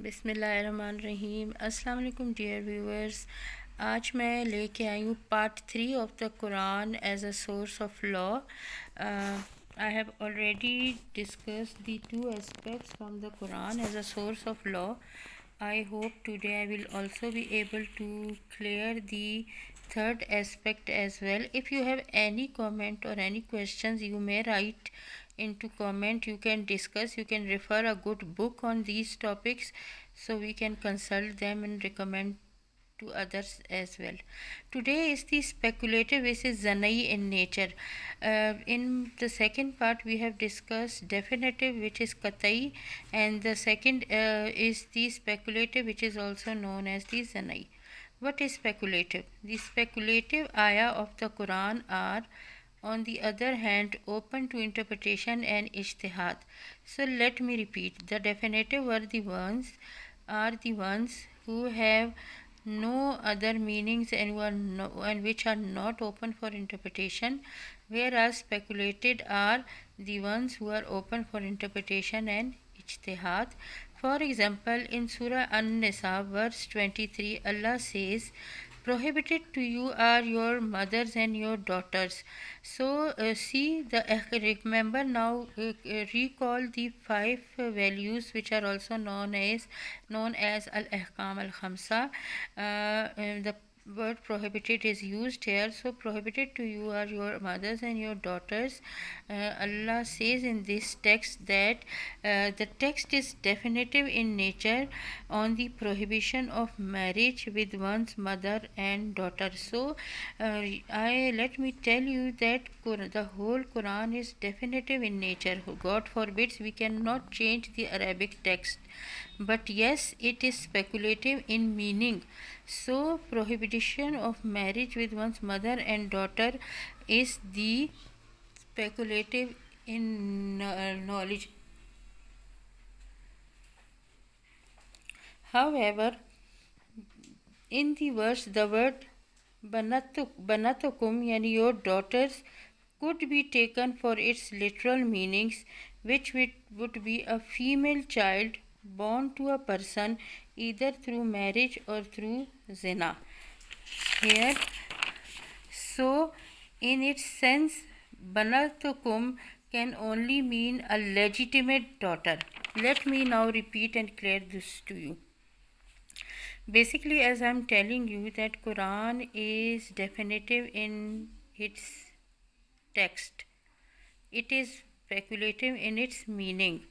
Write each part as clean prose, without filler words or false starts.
बिस्मिल्लाहिर्रहमानिर्रहीम। अस्सलाम वालेकुम डियर व्यूअर्स। आज मैं लेके आई हूँ part 3 of the Quran as a source of law. I have already discussed the two aspects from the Quran as a source of law. I hope today I will also be able to clear the third aspect as well. If you have any comment or any questions, you may write into comment. You can discuss, you can refer a good book on these topics so we can consult them and recommend to others as well. Today is the speculative versus zanai in nature. In the second part, we have discussed definitive, which is katai, and the second is the speculative, which is also known as the zanai. What is speculative? The speculative ayah of the Quran are, on the other hand, open to interpretation and ijtihad. So let me repeat: the definitive are the ones who have no other meanings and which are not open for interpretation, whereas speculated are the ones who are open for interpretation and ijtihad. For example, in Surah An-Nisa, verse 23, Allah says, prohibited to you are your mothers and your daughters. So see the remember now, recall the five values which are also known as al-ahkam al-khamsa. The word prohibited is used here. So prohibited to you are your mothers and your daughters. Allah says in this text that the text is definitive in nature on the prohibition of marriage with one's mother and daughter. So I let me tell you that the whole Quran is definitive in nature. God forbids, we cannot change the Arabic text, but yes, it is speculative in meaning. So prohibition of marriage with one's mother and daughter is the speculative in knowledge. However, in the verse, the word banatukum, yani your daughters, could be taken for its literal meanings, which would be a female child born to a person either through marriage or through zina. Here, so in its sense, banatukum can only mean a legitimate daughter. Let me now repeat and clear this to you. Basically, as I'm telling you that Quran is definitive in its text, it is speculative in its meaning.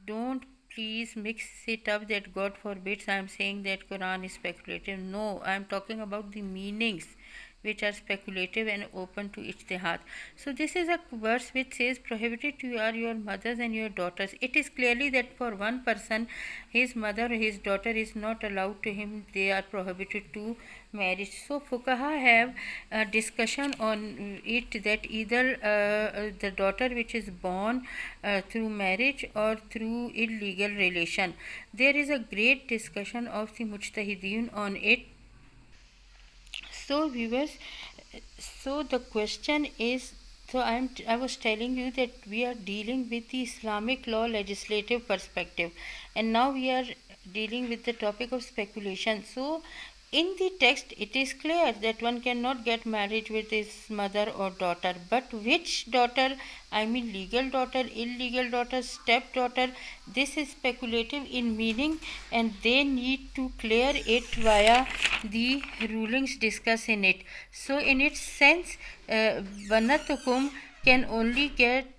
Don't please mix it up that God forbids I am saying that Quran is speculative. No, I am talking about the meanings which are speculative and open to ijtihad. So this is a verse which says prohibited to you are your mothers and your daughters. It is clearly that for one person, his mother or his daughter is not allowed to him, they are prohibited to marriage. So fuqaha have a discussion on it that either the daughter which is born through marriage or through illegal relation. There is a great discussion of the mujtahideen on it. So viewers, so the question is, I was telling you that we are dealing with the Islamic law legislative perspective, and now we are dealing with the topic of speculation. So in the text it is clear that one cannot get married with his mother or daughter, but which daughter, I mean legal daughter, illegal daughter, stepdaughter, this is speculative in meaning, and they need to clear it via the rulings discussed in it. So in its sense, banatukum can only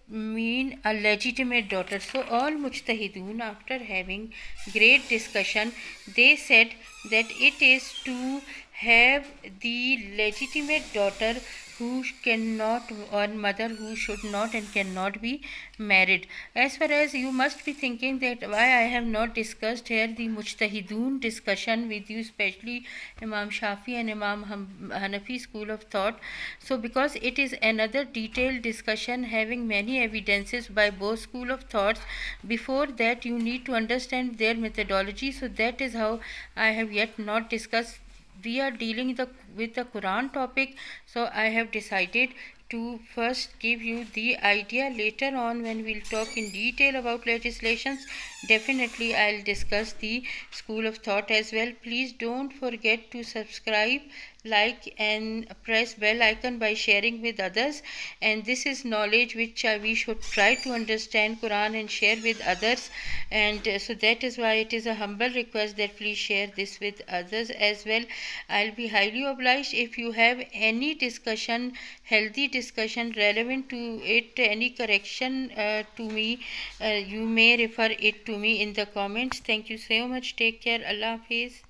mean a legitimate daughter. So all mujtahidun, after having great discussion, they said that it is to have the legitimate daughter who cannot, or mother who should not and cannot be married. As far as you must be thinking that why I have not discussed here the mujtahidun discussion with you, especially Imam Shafi and Imam Hanafi school of thought. So because it is another detailed discussion having many evidences by both school of thoughts, before that you need to understand their methodology. So that is how I have yet not discussed. We are dealing with the Quran topic, so I have decided to first give you the idea. Later on, when we'll talk in detail about legislations, definitely I'll discuss the school of thought as well. Please don't forget to subscribe, like, and press bell icon by sharing with others. And this is knowledge which we should try to understand Quran and share with others. And so that is why it is a humble request that please share this with others as well. I'll be highly obliged if you have any discussion, healthy discussion relevant to it, any correction to me, you may refer it to me in the comments. Thank you so much. Take care. Allah Hafiz.